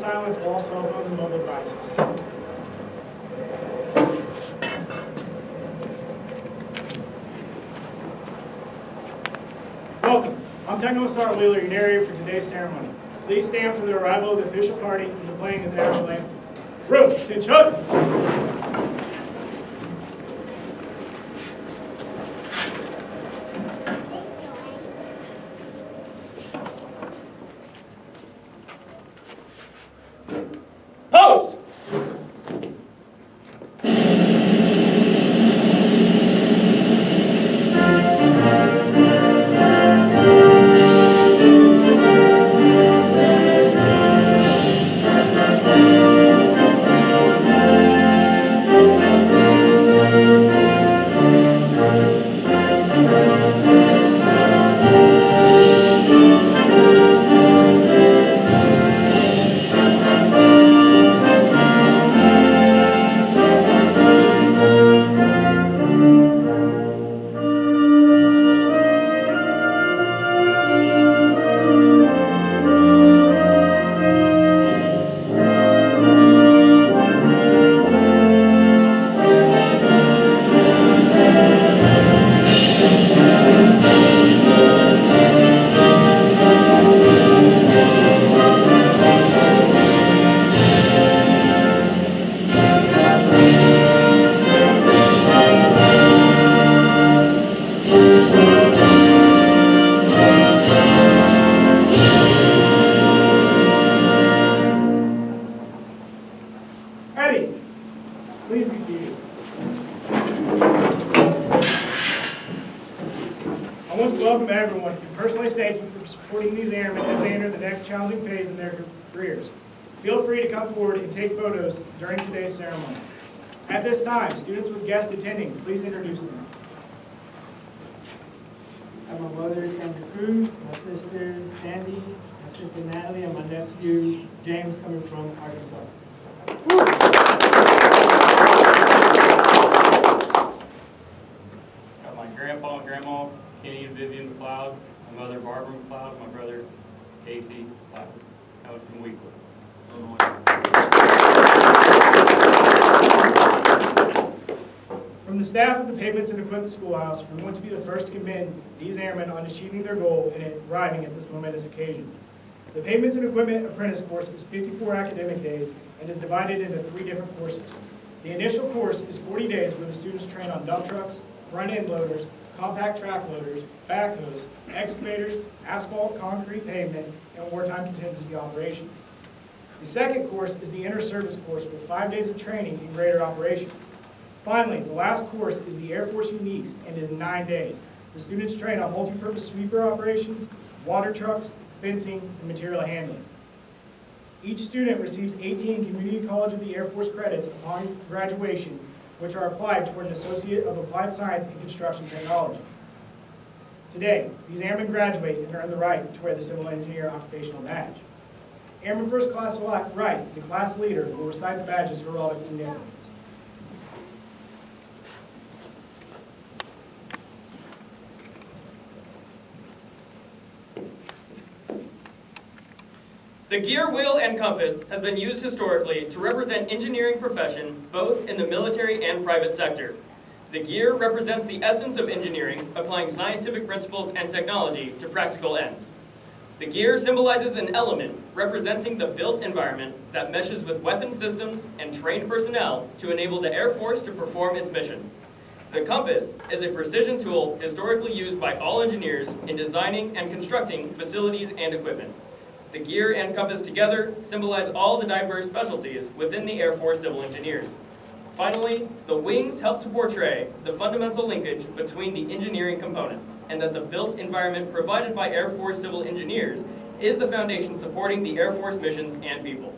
silence all cell phones and mobile devices. Welcome. I'm Technical Sergeant Wheeler, your narrator for today's ceremony. Please stand for the arrival of the official party and the playing of the national anthem. Room, attention! Post! Please be seated. I want to welcome everyone and personally thank you for supporting these airmen as they enter the next challenging phase in their careers. Feel free to come forward and take photos during today's ceremony. At this time, students with guests attending, please introduce them. I'm my mother, Sandra Cruz, my sister, Sandy, my sister, Natalie, and my nephew, James, coming from Arkansas. Got my grandpa and grandma, Kenny and Vivian McLeod, my mother, Barbara McLeod, my brother, Casey McLeod, coming from Wheatwood, Illinois. From the staff of the Pavements and Equipment Schoolhouse, we want to be the first to commend these airmen on achieving their goal and arriving at this momentous occasion. The Pavements and Equipment Apprentice course is 54 academic days and is divided into 3 different courses. The initial course is 40 days where the students train on dump trucks, front-end loaders, compact track loaders, backhoes, excavators, asphalt, concrete pavement, and wartime contingency operations. The second course is the inter-service course with 5 days of training in greater operation. Finally, the last course is the Air Force Uniques and is 9 days. The students train on multi-purpose sweeper operations, water trucks, fencing, and material handling. Each student receives 18 Community College of the Air Force credits upon graduation, which are applied toward an Associate of Applied Science in Construction Technology. Today, these airmen graduate and earn the right to wear the Civil Engineer Occupational Badge. Airman First Class Wright, the class leader, will recite the badge's heraldic significance. The gear, wheel, and compass has been used historically to represent engineering profession both in the military and private sector. The gear represents the essence of engineering, applying scientific principles and technology to practical ends. The gear symbolizes an element representing the built environment that meshes with weapon systems and trained personnel to enable the Air Force to perform its mission. The compass is a precision tool historically used by all engineers in designing and constructing facilities and equipment. The gear and compass together symbolize all the diverse specialties within the Air Force Civil Engineers. Finally, the wings help to portray the fundamental linkage between the engineering components, and that the built environment provided by Air Force Civil Engineers is the foundation supporting the Air Force missions and people.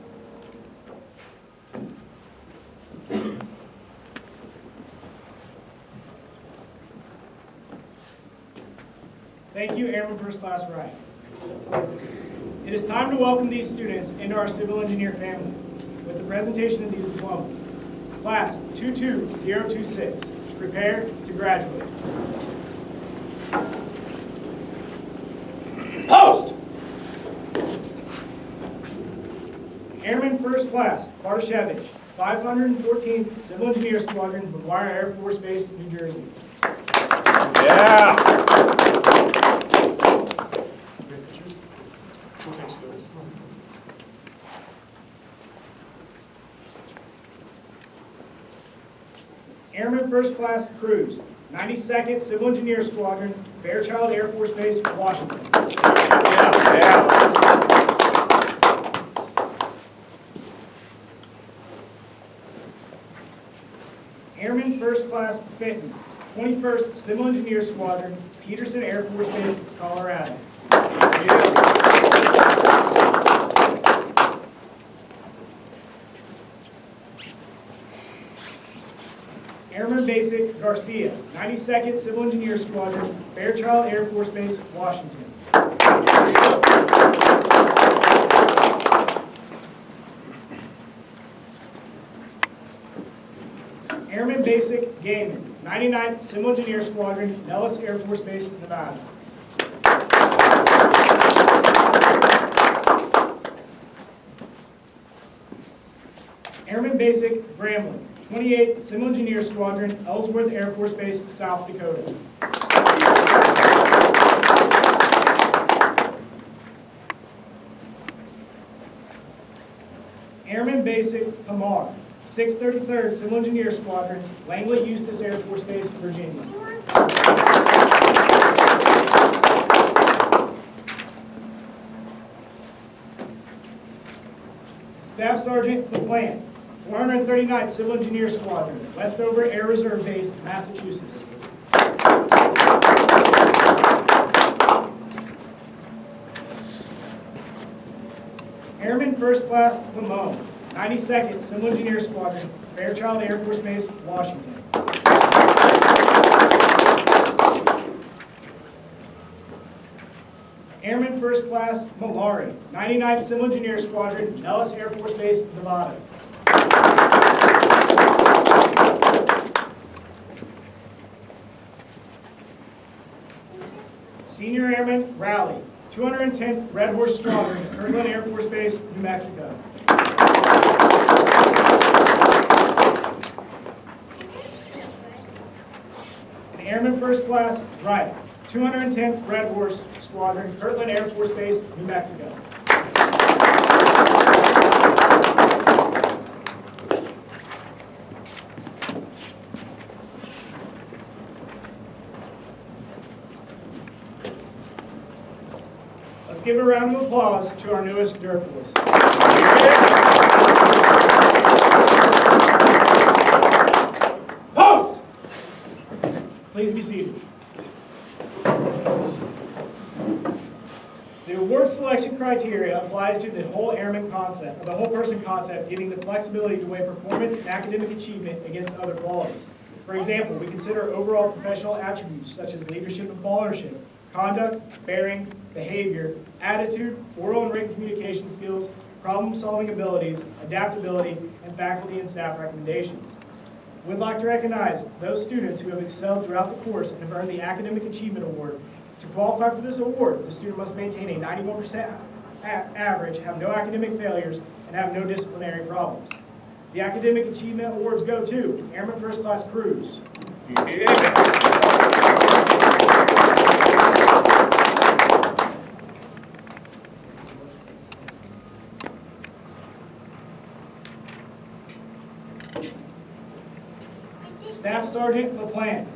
Thank you, Airman First Class Wright. It is time to welcome these students into our civil engineer family with the presentation of these diplomas. Class 22026, prepare to graduate. Post! Airman First Class Bartashevich, 514th Civil Engineer Squadron, McGuire Air Force Base, New Jersey. Yeah. Airman First Class Cruz, 92nd Civil Engineer Squadron, Fairchild Air Force Base, Washington. Yeah. Airman First Class Fenton, 21st Civil Engineer Squadron, Peterson Air Force Base, Colorado. Airman Basic Garcia, 92nd Civil Engineer Squadron, Fairchild Air Force Base, Washington. Airman Basic Gaiman, 99th Civil Engineer Squadron, Nellis Air Force Base, Nevada. Airman Basic Grambling, 28th Civil Engineer Squadron, Ellsworth Air Force Base, South Dakota. Airman Basic Pamar, 633rd Civil Engineer Squadron, Langley Eustis Air Force Base, Virginia. Staff Sergeant LaPlante, 439th Civil Engineer Squadron, Westover Air Reserve Base, Massachusetts. Airman First Class Lamone, 92nd Civil Engineer Squadron, Fairchild Air Force Base, Washington. Airman First Class Malari, 99th Civil Engineer Squadron, Nellis Air Force Base, Nevada. Senior Airman Rowley, 210th Red Horse Squadron, Kirtland Air Force Base, New Mexico. And Airman First Class Wright, 210th Red Horse Squadron, Kirtland Air Force Base, New Mexico. Let's give a round of applause to our newest Dirt Boys. Post! Please be seated. The award selection criteria applies to the whole airman concept, or the whole person concept, giving the flexibility to weigh performance and academic achievement against other qualities. For example, we consider overall professional attributes such as leadership and followership, conduct, bearing, behavior, attitude, oral and written communication skills, problem-solving abilities, adaptability, and faculty and staff recommendations. We'd like to recognize those students who have excelled throughout the course and have earned the Academic Achievement Award. To qualify for this award, the student must maintain a 91% average, have no academic failures, and have no disciplinary problems. The Academic Achievement Awards go to Airman First Class Cruz. Staff Sergeant LaPlante.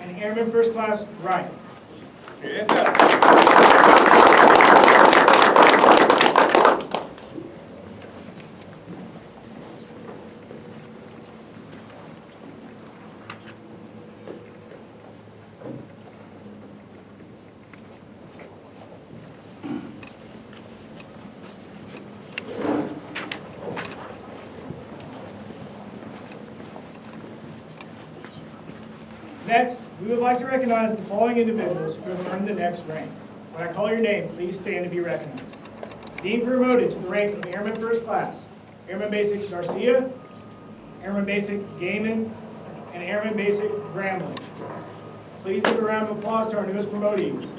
And Airman First Class Wright. Next, we would like to recognize the following individuals who have earned the next rank. When I call your name, please stand to be recognized. Being promoted to the rank of Airman First Class, Airman Basic Garcia, Airman Basic Gaiman, and Airman Basic Grambling. Please give a round of applause to our newest promotees.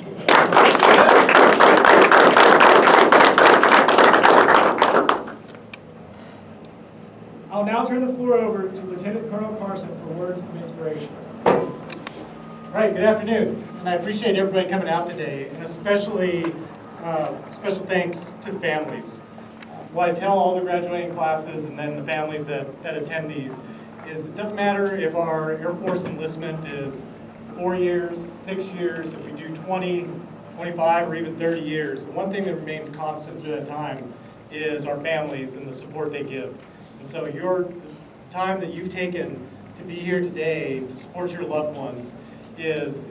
I'll now turn the floor over to Lieutenant Colonel Carson for words of inspiration. All right, good afternoon, and I appreciate everybody coming out today, and especially special thanks to the families. What I tell all the graduating classes and then the families that attend these is it doesn't matter if our Air Force enlistment is 4 years, 6 years, if we do 20, 25, or even 30 years, the one thing that remains constant through that time is our families and the support they give. And so your time that you've taken to be here today to support your loved ones is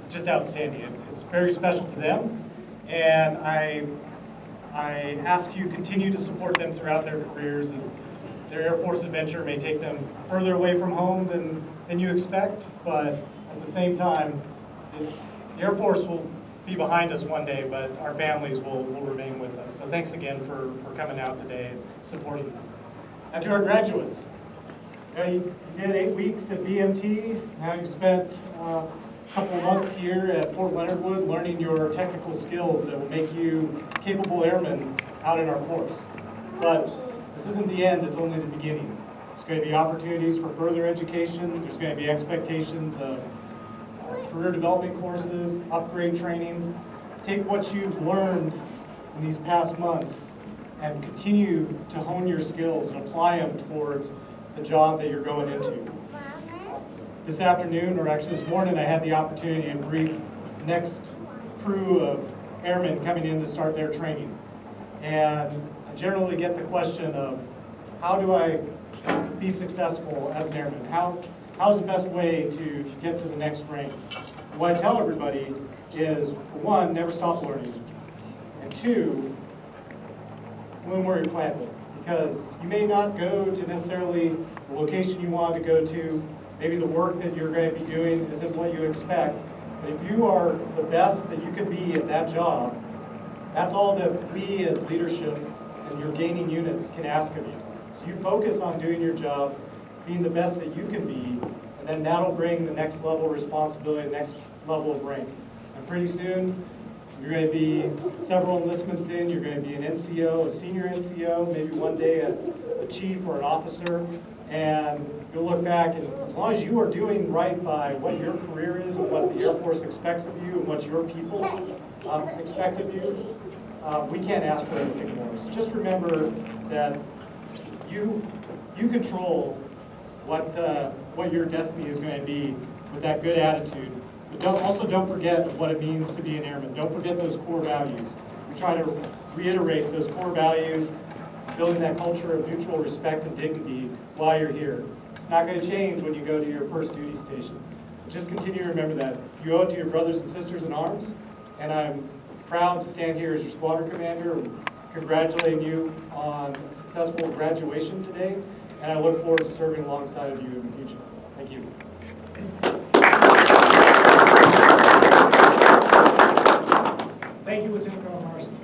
just outstanding. It's very special to them, and I ask you continue to support them throughout their careers as their Air Force adventure may take them further away from home than you expect, but at the same time, the Air Force will be behind us one day, but our families will remain with us. So thanks again for coming out today and supporting them. And to our graduates, you did 8 weeks at BMT, now you've spent a couple of months here at Fort Leonard Wood learning your technical skills that will make you capable airmen out in our force. But this isn't the end, it's only the beginning. There's going to be opportunities for further education, there's going to be expectations of career development courses, upgrade training. Take what you've learned in these past months and continue to hone your skills and apply them towards the job that you're going into. This afternoon, or actually this morning, I had the opportunity to brief the next crew of airmen coming in to start their training. And I generally get the question of, how do I be successful as an airman? How's the best way to get to the next rank? What I tell everybody is, for one, never stop learning. And two, learn where you're planted. Because you may not go to necessarily the location you want to go to. Maybe the work that you're going to be doing isn't what you expect. But if you are the best that you can be at that job, that's all that we as leadership and your gaining units can ask of you. So you focus on doing your job, being the best that you can be, and then that'll bring the next level of responsibility, the next level of rank. And pretty soon, you're going to be several enlistments in, you're going to be an NCO, a senior NCO, maybe one day a chief or an officer, and you'll look back, and as long as you are doing right by what your career is and what the Air Force expects of you and what your people expect of you, we can't ask for anything more. So just remember that you control what your destiny is going to be with that good attitude. But don't forget what it means to be an airman. Don't forget those core values. We try to reiterate those core values, building that culture of mutual respect and dignity while you're here. It's not going to change when you go to your first duty station. Just continue to remember that. You owe it to your brothers and sisters in arms, and I'm proud to stand here as your squadron commander and congratulating you on a successful graduation today, and I look forward to serving alongside of you in the future. Thank you. Thank you, Lieutenant Colonel Carson.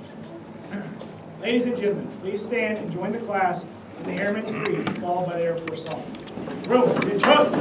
Ladies and gentlemen, please stand and join the class in the Airman's Greeting, followed by the Air Force song. Roll, good job.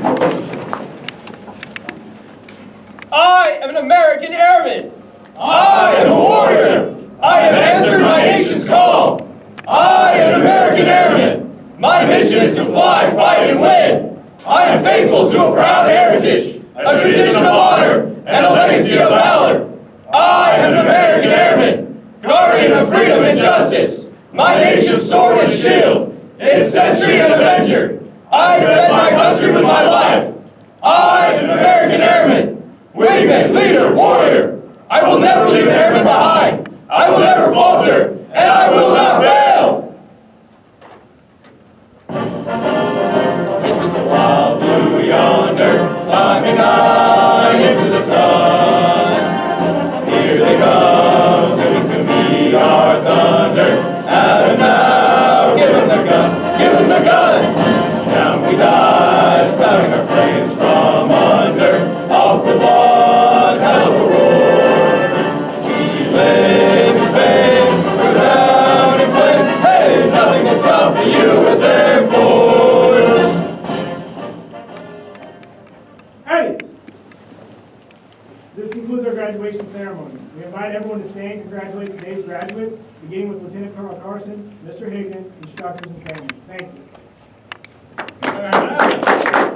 I am an American airman. I am a warrior. I have answered my nation's call. I am an American airman. My mission is to fly, fight, and win. I am faithful to a proud heritage, a tradition of honor, and a legacy of valor. I am an American airman, guardian of freedom and justice. My nation's sword and shield, its sentry and avenger. I defend my country with my life. I am an American airman, wingman, leader, warrior. I will never leave an airman behind. I will never falter, and I will not fail. Into the wild blue yonder, climbing high into the sun. Here they come, singing to me our thunder. Adam now, give him the gun, give him the gun. Down we dive, spouting our flames from under. Off with one hell of a roar. We live in fame, we're down in flame. Hey! This concludes our graduation ceremony. We invite everyone to stand and congratulate today's graduates, beginning with Lieutenant Colonel Carson, Mr. Higdon, instructors, and family. Thank you.